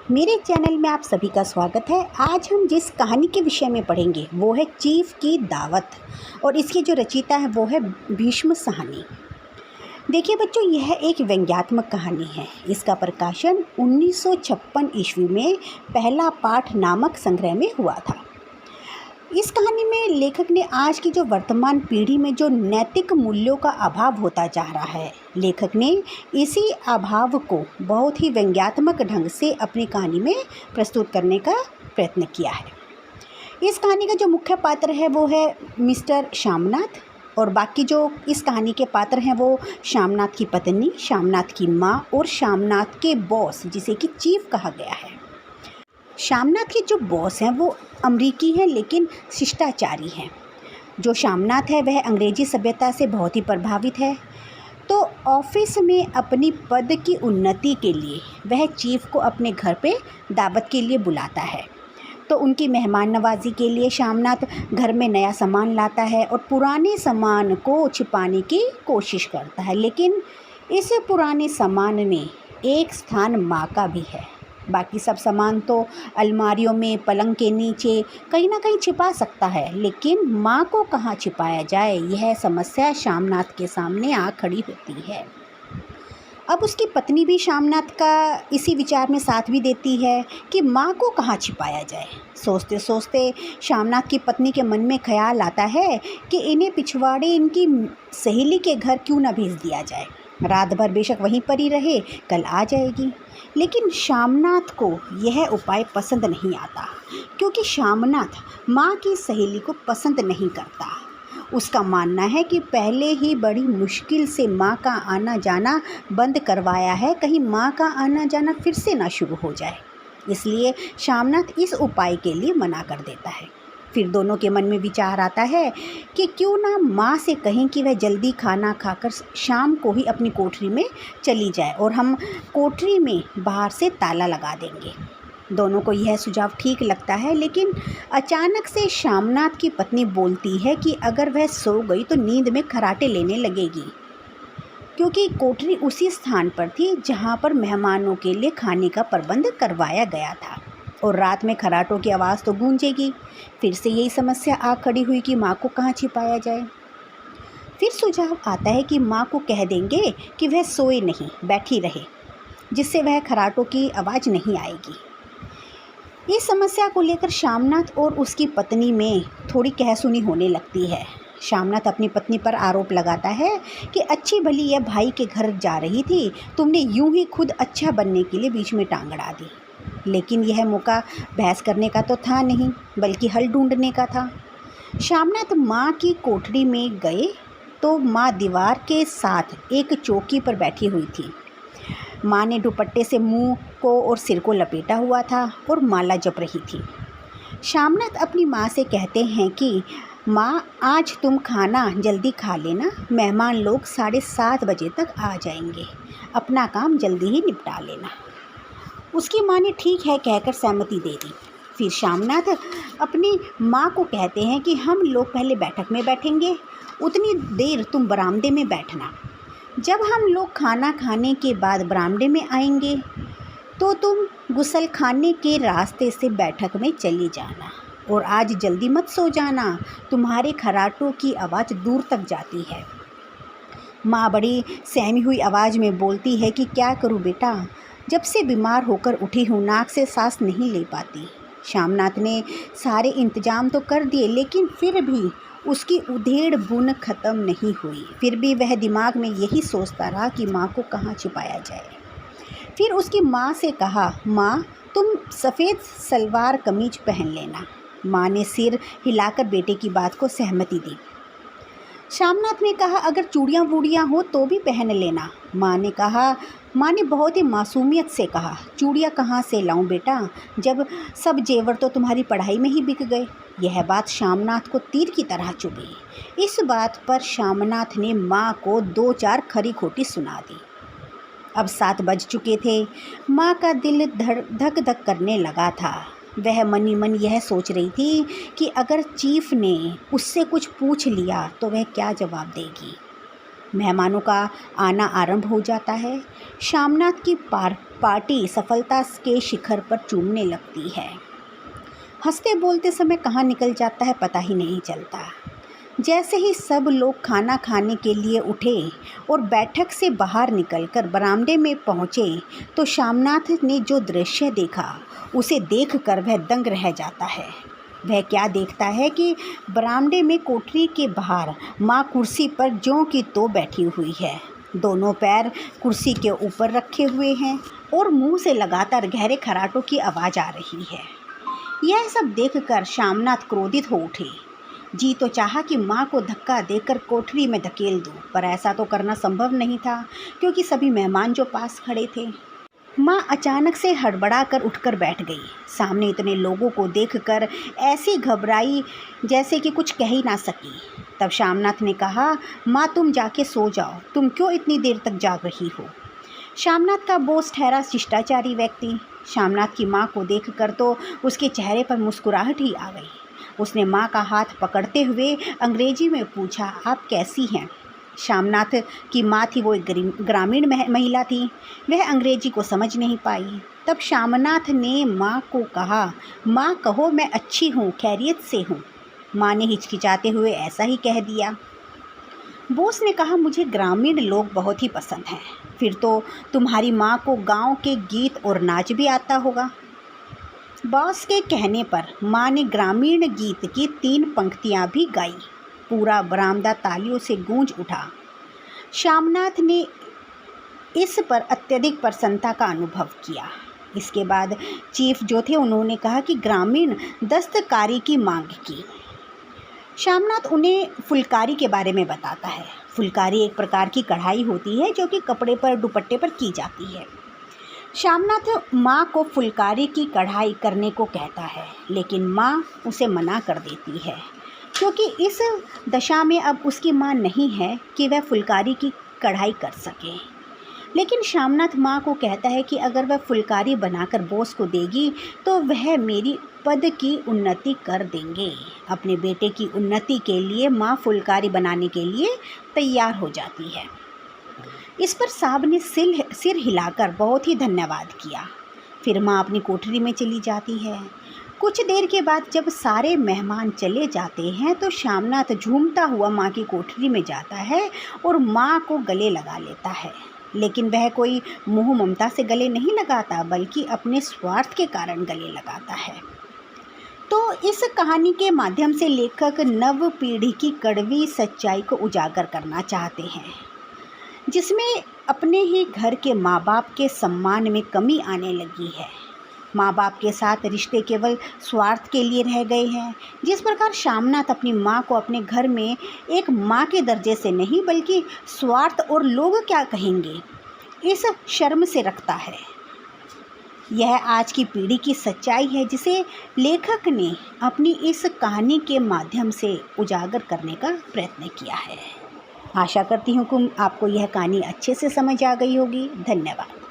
मेरे चैनल में आप सभी का स्वागत है। आज हम जिस कहानी के विषय में पढ़ेंगे वो है चीफ की दावत और इसकी जो रचयिता है वो है भीष्म साहनी। देखिए बच्चों, यह एक व्यंग्यात्मक कहानी है। इसका प्रकाशन 1956 ईस्वी में पहला पाठ नामक संग्रह में हुआ था। इस कहानी में लेखक ने आज की जो वर्तमान पीढ़ी में जो नैतिक मूल्यों का अभाव होता जा रहा है, लेखक ने इसी अभाव को बहुत ही व्यंग्यात्मक ढंग से अपनी कहानी में प्रस्तुत करने का प्रयत्न किया है। इस कहानी का जो मुख्य पात्र है वो है मिस्टर श्यामनाथ, और बाकी जो इस कहानी के पात्र हैं वो श्यामनाथ की पत्नी, श्यामनाथ की माँ और श्यामनाथ के बॉस, जिसे कि चीफ कहा गया है। श्यामनाथ के जो बॉस हैं वो अमरीकी हैं लेकिन शिष्टाचारी हैं। जो श्यामनाथ है वह अंग्रेजी सभ्यता से बहुत ही प्रभावित है। तो ऑफिस में अपनी पद की उन्नति के लिए वह चीफ को अपने घर पे दावत के लिए बुलाता है। तो उनकी मेहमान नवाजी के लिए श्यामनाथ घर में नया सामान लाता है और पुराने सामान को छिपाने की कोशिश करता है, लेकिन इस पुराने सामान में एक स्थान माँ का भी है। बाकी सब सामान तो अलमारियों में, पलंग के नीचे कहीं ना कहीं छिपा सकता है, लेकिन माँ को कहाँ छिपाया जाए, यह समस्या श्यामनाथ के सामने आ खड़ी होती है। अब उसकी पत्नी भी श्यामनाथ का इसी विचार में साथ भी देती है कि माँ को कहाँ छिपाया जाए। सोचते सोचते श्यामनाथ की पत्नी के मन में ख्याल आता है कि इन्हें पिछवाड़े इनकी सहेली के घर क्यों ना भेज दिया जाए। रात भर बेशक वहीं पर ही रहे, कल आ जाएगी। लेकिन श्यामनाथ को यह उपाय पसंद नहीं आता, क्योंकि श्यामनाथ माँ की सहेली को पसंद नहीं करता। उसका मानना है कि पहले ही बड़ी मुश्किल से माँ का आना जाना बंद करवाया है, कहीं माँ का आना जाना फिर से ना शुरू हो जाए। इसलिए श्यामनाथ इस उपाय के लिए मना कर देता है। फिर दोनों के मन में विचार आता है कि क्यों ना माँ से कहें कि वह जल्दी खाना खाकर शाम को ही अपनी कोठरी में चली जाए और हम कोठरी में बाहर से ताला लगा देंगे। दोनों को यह सुझाव ठीक लगता है, लेकिन अचानक से श्यामनाथ की पत्नी बोलती है कि अगर वह सो गई तो नींद में खर्राटे लेने लगेगी, क्योंकि कोठरी उसी स्थान पर थी जहाँ पर मेहमानों के लिए खाने का प्रबंध करवाया गया था और रात में खर्राटों की आवाज़ तो गूंजेगी। फिर से यही समस्या आ खड़ी हुई कि माँ को कहाँ छिपाया जाए। फिर सुझाव आता है कि माँ को कह देंगे कि वह सोए नहीं, बैठी रहे, जिससे वह खर्राटों की आवाज़ नहीं आएगी। इस समस्या को लेकर श्यामनाथ और उसकी पत्नी में थोड़ी कहसुनी होने लगती है। श्यामनाथ अपनी पत्नी पर आरोप लगाता है कि अच्छी भली यह भाई के घर जा रही थी, तुमने यूं ही खुद अच्छा बनने के लिए बीच में टांग अड़ा दी। लेकिन यह मौका बहस करने का तो था नहीं, बल्कि हल ढूंढने का था। श्यामनाथ माँ की कोठरी में गए तो माँ दीवार के साथ एक चौकी पर बैठी हुई थी। माँ ने दुपट्टे से मुंह को और सिर को लपेटा हुआ था और माला जप रही थी। श्यामनाथ अपनी माँ से कहते हैं कि माँ, आज तुम खाना जल्दी खा लेना, मेहमान लोग 7:30 बजे तक आ जाएंगे, अपना काम जल्दी ही निपटा लेना। उसकी माँ ने ठीक है कहकर सहमति दे दी। फिर श्यामनाथ अपनी माँ को कहते हैं कि हम लोग पहले बैठक में बैठेंगे, उतनी देर तुम बरामदे में बैठना। जब हम लोग खाना खाने के बाद बरामदे में आएंगे तो तुम गुसल खाने के रास्ते से बैठक में चली जाना, और आज जल्दी मत सो जाना, तुम्हारे खर्राटों की आवाज़ दूर तक जाती है। माँ बड़ी सहमी हुई आवाज़ में बोलती है कि क्या करूँ बेटा, जब से बीमार होकर उठी हूँ नाक से सांस नहीं ले पाती। श्यामनाथ ने सारे इंतजाम तो कर दिए, लेकिन फिर भी उसकी उधेड़ बुन ख़त्म नहीं हुई। फिर भी वह दिमाग में यही सोचता रहा कि माँ को कहाँ छिपाया जाए। फिर उसकी माँ से कहा, माँ तुम सफ़ेद सलवार कमीज पहन लेना। माँ ने सिर हिलाकर बेटे की बात को सहमति दी। श्यामनाथ ने कहा, अगर चूड़ियाँ वूड़ियाँ हो तो भी पहन लेना। माँ ने बहुत ही मासूमियत से कहा, चूड़ियाँ कहाँ से लाऊं बेटा, जब सब जेवर तो तुम्हारी पढ़ाई में ही बिक गए। यह बात श्यामनाथ को तीर की तरह चुभी। इस बात पर श्यामनाथ ने माँ को 2-4 खरी खोटी सुना दी। अब 7 बज चुके थे। माँ का दिल धक धक करने लगा था। वह मन ही मन यह सोच रही थी कि अगर चीफ ने उससे कुछ पूछ लिया तो वह क्या जवाब देगी। मेहमानों का आना आरंभ हो जाता है। श्यामनाथ की पार्टी सफलता के शिखर पर चूमने लगती है। हंसते बोलते समय कहाँ निकल जाता है पता ही नहीं चलता। जैसे ही सब लोग खाना खाने के लिए उठे और बैठक से बाहर निकलकर बरामदे में पहुँचे तो श्यामनाथ ने जो दृश्य देखा उसे देखकर वह दंग रह जाता है। वह क्या देखता है कि बरामदे में कोठरी के बाहर माँ कुर्सी पर ज्यों की त्यों बैठी हुई है। दोनों पैर कुर्सी के ऊपर रखे हुए हैं और मुंह से लगातार गहरे खराटों की आवाज़ आ रही है। यह सब देखकर श्यामनाथ क्रोधित हो उठे। जी तो चाहा कि माँ को धक्का देकर कोठरी में धकेल दूं, पर ऐसा तो करना संभव नहीं था क्योंकि सभी मेहमान जो पास खड़े थे। माँ अचानक से हड़बड़ा कर उठकर बैठ गई। सामने इतने लोगों को देखकर ऐसी घबराई जैसे कि कुछ कह ही ना सकी। तब श्यामनाथ ने कहा, माँ तुम जाके सो जाओ, तुम क्यों इतनी देर तक जाग रही हो। श्यामनाथ का बॉस ठहरा शिष्टाचारी व्यक्ति श्यामनाथ की माँ को देखकर तो उसके चेहरे पर मुस्कुराहट ही आ गई। उसने माँ का हाथ पकड़ते हुए अंग्रेजी में पूछा, आप कैसी हैं। श्यामनाथ की माँ थी वो एक ग्रामीण महिला थी। वह अंग्रेजी को समझ नहीं पाई। तब श्यामनाथ ने माँ को कहा, माँ कहो मैं अच्छी हूँ, खैरियत से हूँ। माँ ने हिचकिचाते हुए ऐसा ही कह दिया। बॉस ने कहा, मुझे ग्रामीण लोग बहुत ही पसंद हैं। फिर तो तुम्हारी माँ को गांव के गीत और नाच भी आता होगा। बॉस के कहने पर माँ ने ग्रामीण गीत की 3 पंक्तियाँ भी गाई। पूरा बरामदा तालियों से गूंज उठा। श्यामनाथ ने इस पर अत्यधिक प्रसन्नता का अनुभव किया। इसके बाद चीफ जो थे उन्होंने कहा कि ग्रामीण दस्तकारी की मांग की। श्यामनाथ उन्हें फुलकारी के बारे में बताता है। फुलकारी एक प्रकार की कढ़ाई होती है जो कि कपड़े पर दुपट्टे पर की जाती है। श्यामनाथ माँ को फुलकारी की कढ़ाई करने को कहता है, लेकिन माँ उसे मना कर देती है क्योंकि इस दशा में अब उसकी माँ नहीं है कि वह फुलकारी की कढ़ाई कर सके। लेकिन श्यामनाथ माँ को कहता है कि अगर वह फुलकारी बनाकर बॉस को देगी तो वह मेरी पद की उन्नति कर देंगे। अपने बेटे की उन्नति के लिए माँ फुलकारी बनाने के लिए तैयार हो जाती है। इस पर साहब ने सिर हिलाकर बहुत ही धन्यवाद किया। फिर माँ अपनी कोठरी में चली जाती है। कुछ देर के बाद जब सारे मेहमान चले जाते हैं तो श्यामनाथ झूमता हुआ माँ की कोठरी में जाता है और माँ को गले लगा लेता है। लेकिन वह कोई मोह ममता से गले नहीं लगाता बल्कि अपने स्वार्थ के कारण गले लगाता है। तो इस कहानी के माध्यम से लेखक नव पीढ़ी की कड़वी सच्चाई को उजागर करना चाहते हैं, जिसमें अपने ही घर के माँ बाप के सम्मान में कमी आने लगी है। माँ बाप के साथ रिश्ते केवल स्वार्थ के लिए रह गए हैं। जिस प्रकार श्यामनाथ अपनी माँ को अपने घर में एक माँ के दर्जे से नहीं बल्कि स्वार्थ और लोग क्या कहेंगे इस शर्म से रखता है। यह आज की पीढ़ी की सच्चाई है जिसे लेखक ने अपनी इस कहानी के माध्यम से उजागर करने का प्रयत्न किया है। आशा करती हूँ कि आपको यह कहानी अच्छे से समझ आ गई होगी। धन्यवाद।